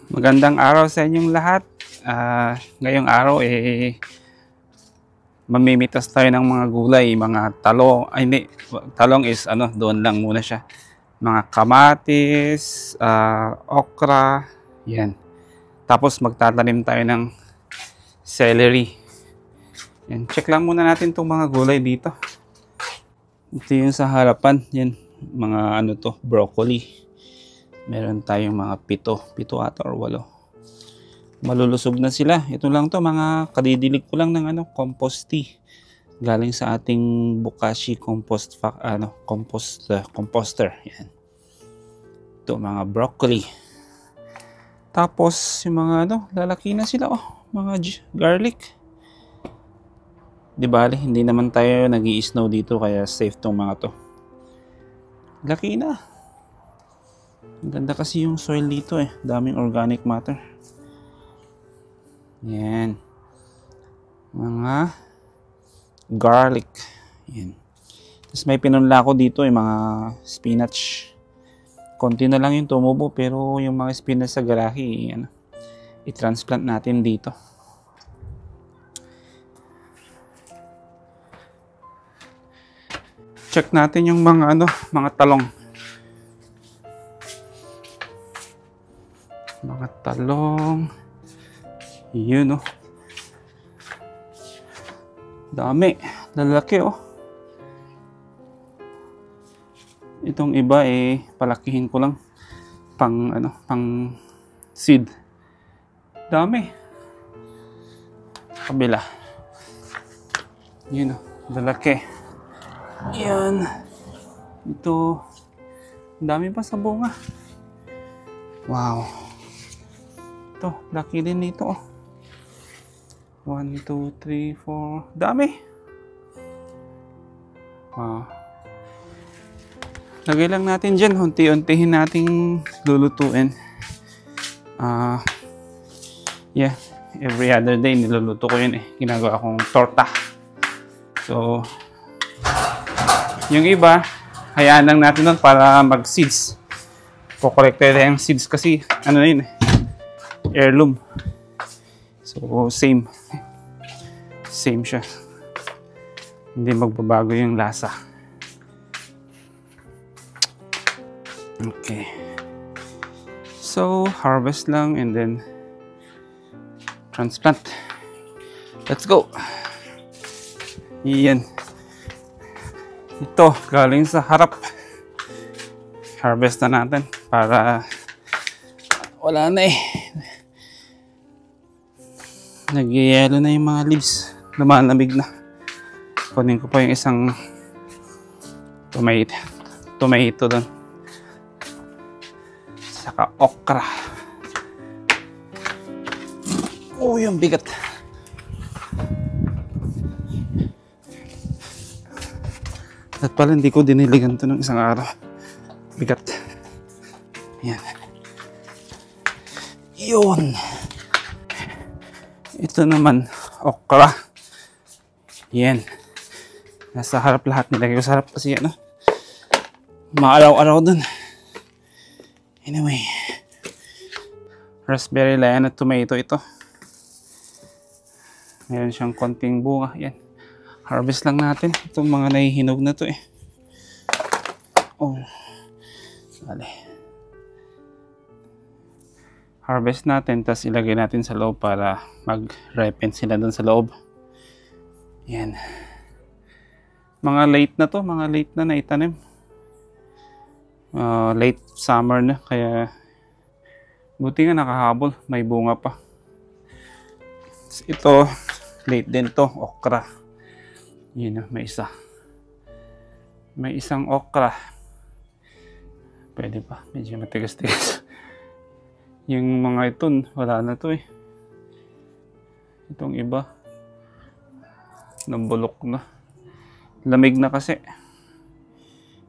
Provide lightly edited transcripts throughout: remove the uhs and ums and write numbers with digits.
Magandang araw sa inyong lahat. Ngayong araw mamimitas tayo ng mga gulay, mga talong. Ay hindi, talong is doon lang muna siya. Mga kamatis, okra, yan. Tapos magtatanim tayo ng celery. Yan, check lang muna natin itong mga gulay dito. Ito yung sa harapan, yan, mga broccoli. Meron tayong mga 7 ata or 8. Malulusog na sila. Ito lang to, mga kadidilig ko lang ng compost tea. Galing sa ating Bokashi composter. Yan. Ito mga broccoli. Tapos yung mga lalaki na sila mga garlic. Di bali, hindi naman tayo nag-i-snow dito kaya safe tong mga to. Laki na. Ang ganda kasi yung soil dito daming organic matter. Yan. Mga garlic. Yan. Tapos may pinunla ko dito mga spinach. Konti na lang yung tumubo pero yung mga spinach sa garahe i-transplant natin dito. Check natin yung mga talong. Mga talong. Yun dami. Lalaki Itong iba palakihin ko lang pang seed. Dami. Kabila. Yun lalaki. Yan. Ito. Dami pa sa bunga. Wow. Ito, laki din nito 1, 2, 3, 4. Dami. Wow. Lagay lang natin dyan. Unti-untihin nating lulutuin. Yeah. Every other day niluluto ko yun Ginagawa akong torta. So, yung iba, hayaan lang natin nun para mag-seeds. Kukolekte na yung seeds kasi yun heirloom. So, same siya. Hindi magbabago yung lasa. Okay. So, harvest lang and then transplant. Let's go. Yan. Ito, galing sa harap. Harvest na natin para wala na Nagyayelo na yung mga leaves. Lumalamig na. Kunin ko pa yung isang tomato doon. Saka okra. Yung bigat. At pala hindi ko diniligan to ng isang araw. Bigat. Yan. Yun. Ito naman, okra. Yan. Nasa harap lahat. Nilagay ko sa harap kasi maaraw-araw dun. Anyway. Raspberry lion at tomato ito. Meron siyang konting bunga. Yan. Harvest lang natin. Itong mga nahihinog na to Dali. Harvest natin, tapos ilagay natin sa loob para mag-ripen sila doon sa loob. Yan. Mga late na to, mga late na naitanim. Late summer na, kaya buti nga nakahabol, may bunga pa. Ito, late din to, okra. Yun may isa. May isang okra. Pwede pa, medyo matigas-tigas. Yung mga ito, wala na to Itong iba, nabulok na. Lamig na kasi.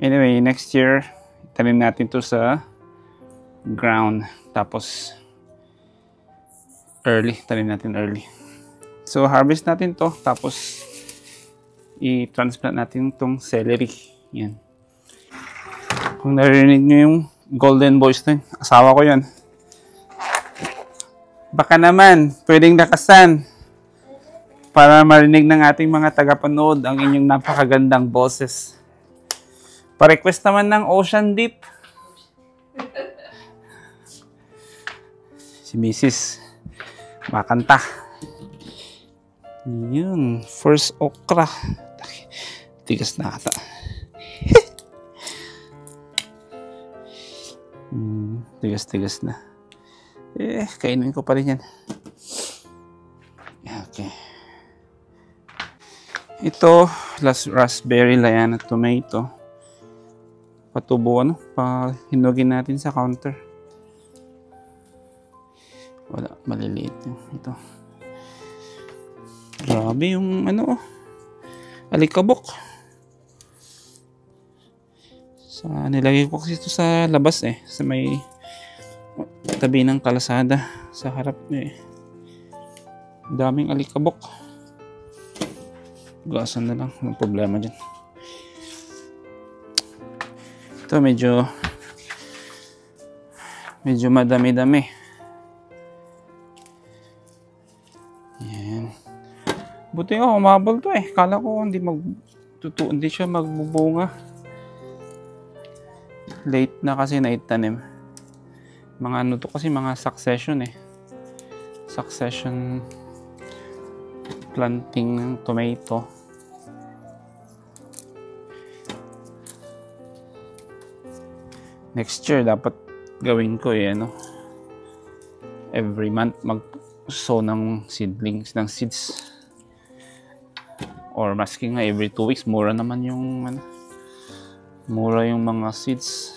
Anyway, next year, tanim natin to sa ground. Tapos, tanim natin early. So, harvest natin to. Tapos, i-transplant natin tong celery. Yan. Kung narinig nyo yung golden voice na asawa ko yan. Baka naman, pwedeng lakasan para marinig ng ating mga tagapanood ang inyong napakagandang boses. Pa-request naman ng Ocean Deep. Si Mrs. makanta. Yun, first okra. Tigas na ata. Tigas-tigas na. Kainin ko pa rin yan. Okay. Ito, raspberry, Liana tomato. Patubo, hinugin natin sa counter. Wala, maliliit yung ito. Grabe yung alikabok. Nilagay ko kasi ito sa labas sa may tabi ng kalasada sa harap daming alikabok. Gasan na lang, walang problema dyan. Ito medyo madami-dami. Yan. Buti umabol to kala ko hindi siya magbubunga. Late na kasi naitanim. Mga to kasi mga succession Succession planting ng tomato. Next year dapat gawin ko every month mag-sow ng seeds. Or maski nga every 2 weeks, mura naman yung mura yung mga seeds.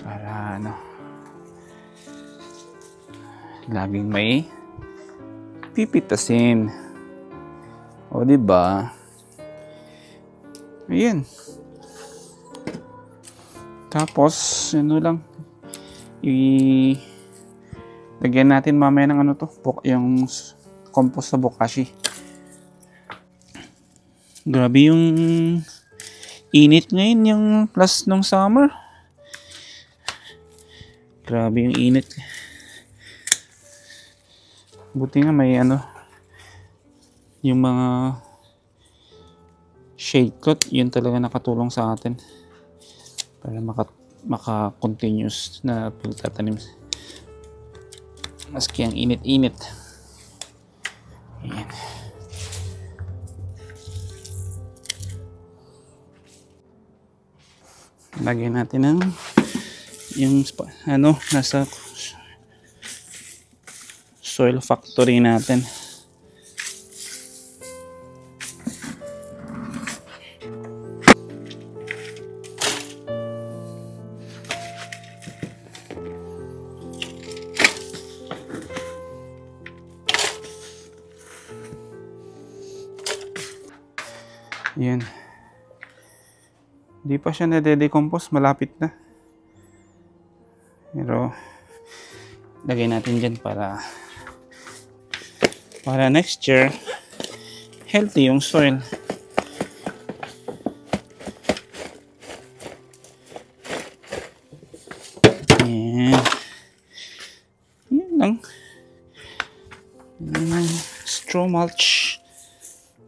Para laging may pipitasin. O diba? Ayan. Tapos lang lagyan natin mamaya ng yung compost sa bokashi. Grabe yung init ngayon, yung plus nung summer. Grabe yung init. Buti nga may yung mga shade cloth, yun talaga nakatulong sa atin para maka-continuous na pagtatanim maski ang init-init. Ayan. Lagyan natin ng yung nasa soil factory natin. Yan. Di pa siya na-decompose, malapit na. Pero lagay natin dyan para next year healthy yung soil. Yan. Yan lang. Straw mulch.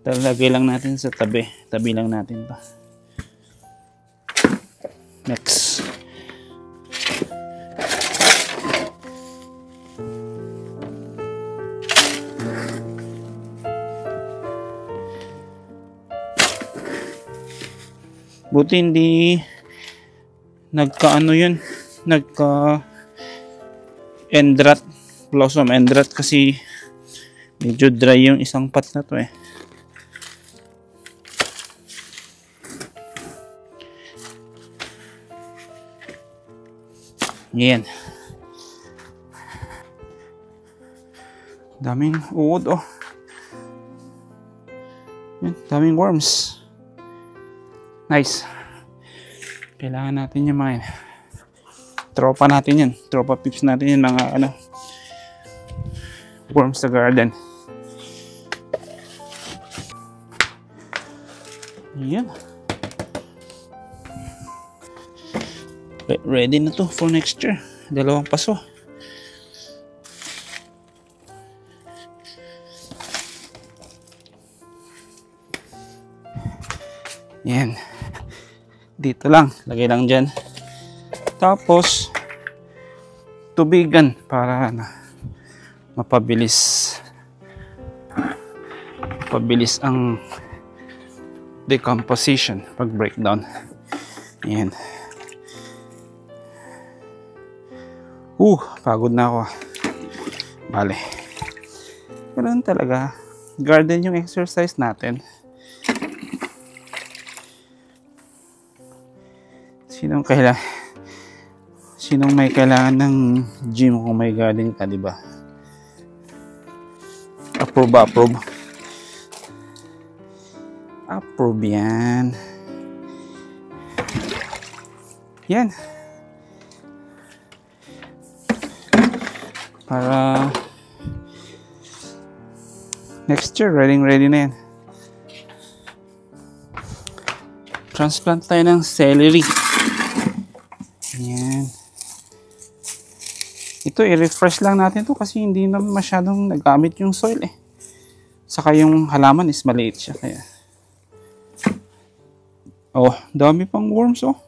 Talagay lang natin sa tabi. Tabi lang natin to. Next. Buti hindi yun, endrat, blossom endrat, kasi medyo dry yung isang pot na to Yan. Daming uod Yan, daming worms. Nice. Kailangan natin yung mga tropa natin yan. Tropa pips natin yan, mga worms sa garden. Yan. Ready na to for next year. Dalawang paso. Yan. Dito lang. Lagay lang dyan. Tapos, tubigan para mapabilis ang decomposition pag breakdown. Yan. Pagod na ako. Bale. Ganun talaga. Garden yung exercise natin. Sinong may kailangan ng gym kung may garden ka, di ba? Approve. Approve yan. Yan. Para next year, ready na yan. Transplant tayo ng celery. Yan. Ito, i-refresh lang natin to kasi hindi na masyadong nagamit yung soil eh. Saka yung halaman is maliit siya kaya. Dami pang worms oh.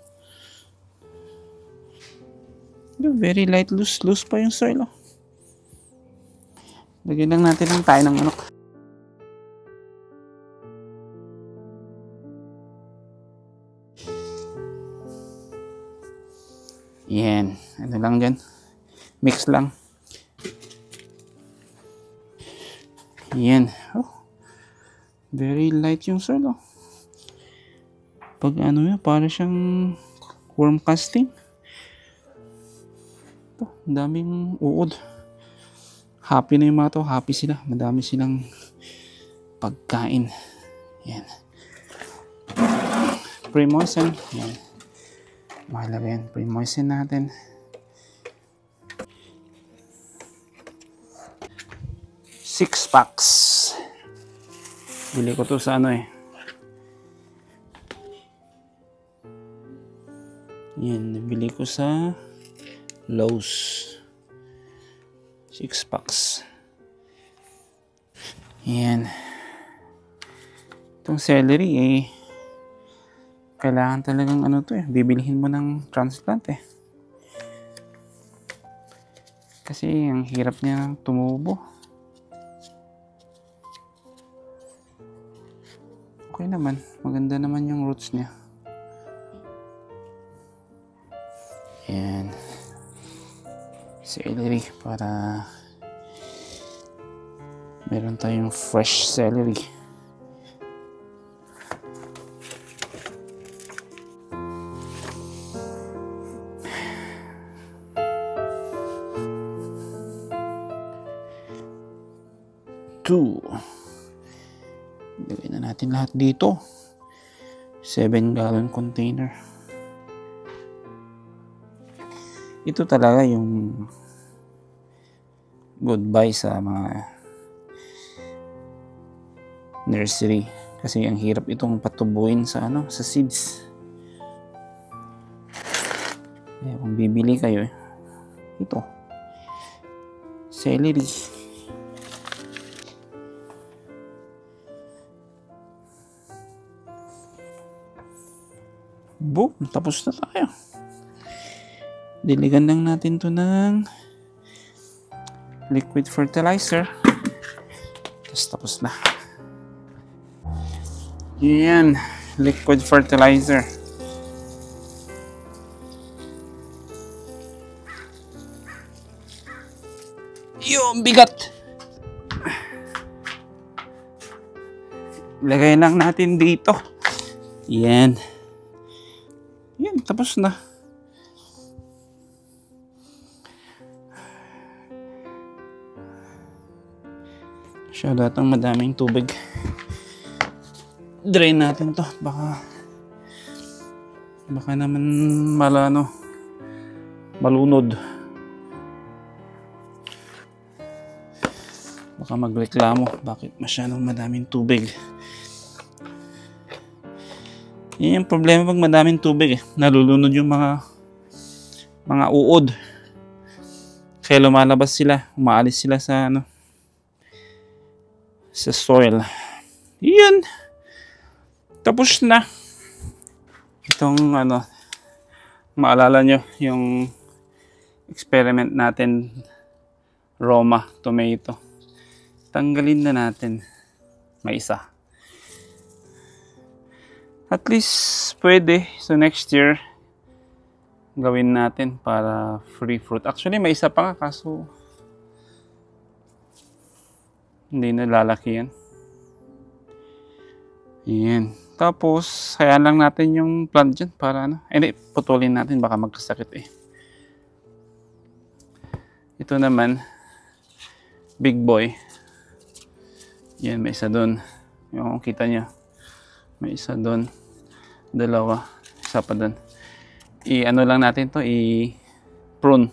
Very light, loose pa yung soil oh. Lagyan lang natin ng tayo ng manok. Yan. Ano lang dyan. Mix lang. Yan. Very light yung soil. Pag ano yun, para siyang worm casting. Daming uod. Happy na yung mga to. Happy sila. Madami silang pagkain. Yan. Pre-moisten. Yan. Mahalaga yan. Pre-moisten natin. Six packs. Bili ko to sa ano eh. Yan. Bili ko sa Lowe's. 6 packs. Yan. Itong celery eh. Kailangan talagang ano to eh. Bibilihin mo ng transplant eh. Kasi ang hirap niya tumubo. Okay naman. Maganda naman yung roots niya. Yan. Celery para meron tayong fresh celery. Lagay na natin lahat dito. 7-gallon container. Ito talaga yung goodbye sa mga nursery kasi ang hirap itong patubuin sa sa seeds. Kaya kung bibili kayo ito celery. Boom, tapos na tayo. Diligan lang natin to ng liquid fertilizer. Tapos na. Yan, liquid fertilizer. Yung bigat. Lagay lang natin dito. Yan. Yan, tapos na. Masyado atang madaming tubig. Drain natin to. Baka naman malunod. Baka magreklamo. Bakit masyadong madaming tubig? Yan yung problema pag madaming tubig eh. Nalulunod yung mga uod. Kaya lumalabas sila, umaalis sila sa ano, sa soil. Yan. Tapos na. Itong ano, maalala nyo yung experiment natin, Roma tomato. Tanggalin na natin. May isa. At least pwede. So next year, gawin natin para free fruit. Actually, may isa pa nga kaso hindi na lalaki yan. Yan. Tapos, hayaan lang natin yung plant dyan para ano. Hindi, putulin natin. Baka magkasakit eh. Ito naman, big boy. Yan, may isa doon. Yung kita nyo. May isa doon. Dalawa. Isa pa doon. I-ano lang natin to, i-prune.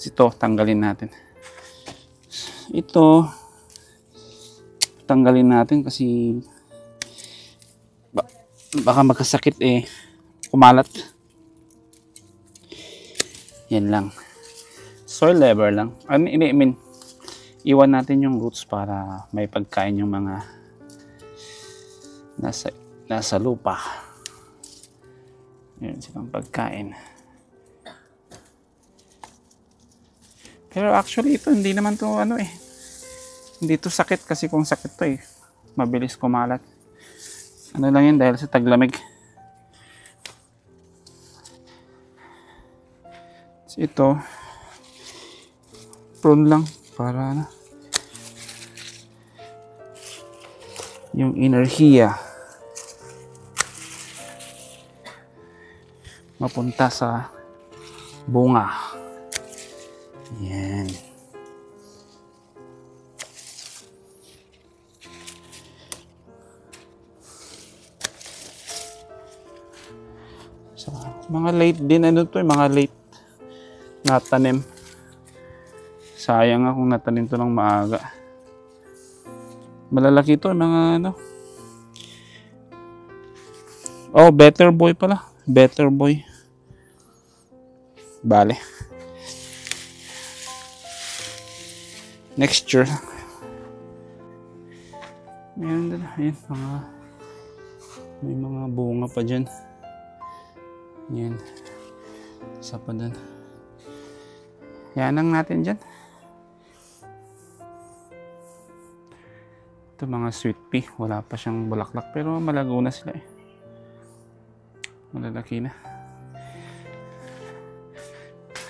Ito, tanggalin natin. Ito, tanggalin natin kasi baka magkasakit eh. Kumalat. Yan lang. Soil level lang. I mean, iwan natin yung roots para may pagkain yung mga nasa lupa. Yun silang pagkain. Pero actually ito hindi naman to ano eh. Hindi to sakit kasi kung sakit to eh, mabilis kumalat. Ano lang yun dahil sa taglamig. So, ito prune lang para ano, yung enerhiya mapunta sa bunga. Yan. So, mga late din ano to, mga late natanim. Sayang nga kung natanim to ng maaga. Malalaki to, mga ano. Oh, better boy pala. Better boy. Bale. Next year. Ayan, ayan, may mga bunga pa dyan. Yan. Isa pa dun. Yan lang natin dyan. Ito mga sweet pea. Wala pa siyang bulaklak pero malago na sila eh. Malalaki na.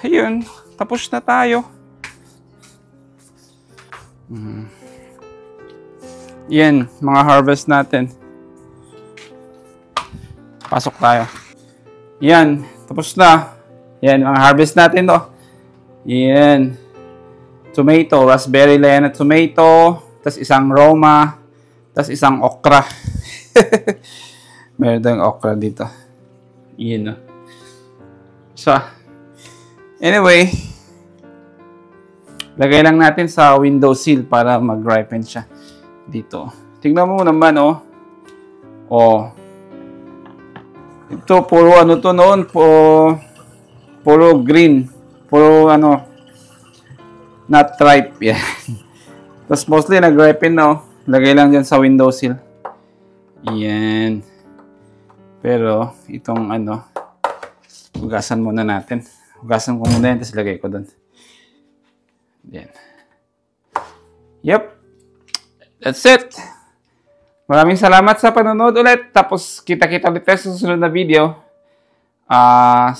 Ayun. Tapos na tayo. Yan. Mga harvest natin. Pasok tayo. Yan. Tapos na. Yan. Mga harvest natin to. Yan. Tomato. Raspberry Lena tomato. Tas isang Roma. Tas isang okra. Meron tayong okra dito. Yan. So, anyway, lagay lang natin sa windowsill para mag-ripen siya dito. Tingnan mo naman, oh. Oh. Ito, puro ano to noon, puro green. Puro ano, not ripe. Yan. Tapos mostly nag-ripen na, oh. Lagay lang dyan sa windowsill. Yan. Pero, itong ano, hugasan muna natin. Hugasan ko muna yan, tapos lagay ko doon. Yan. Yep. That's it. Maraming salamat sa panonood ulit. Tapos, kita-kita ulit sa susunod na video.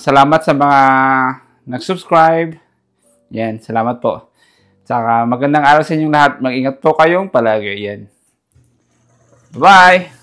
Salamat sa mga nag-subscribe. Yan, salamat po. Tsaka, magandang araw sa inyong lahat. Mag-ingat po kayong palagi. Yan. Bye-bye!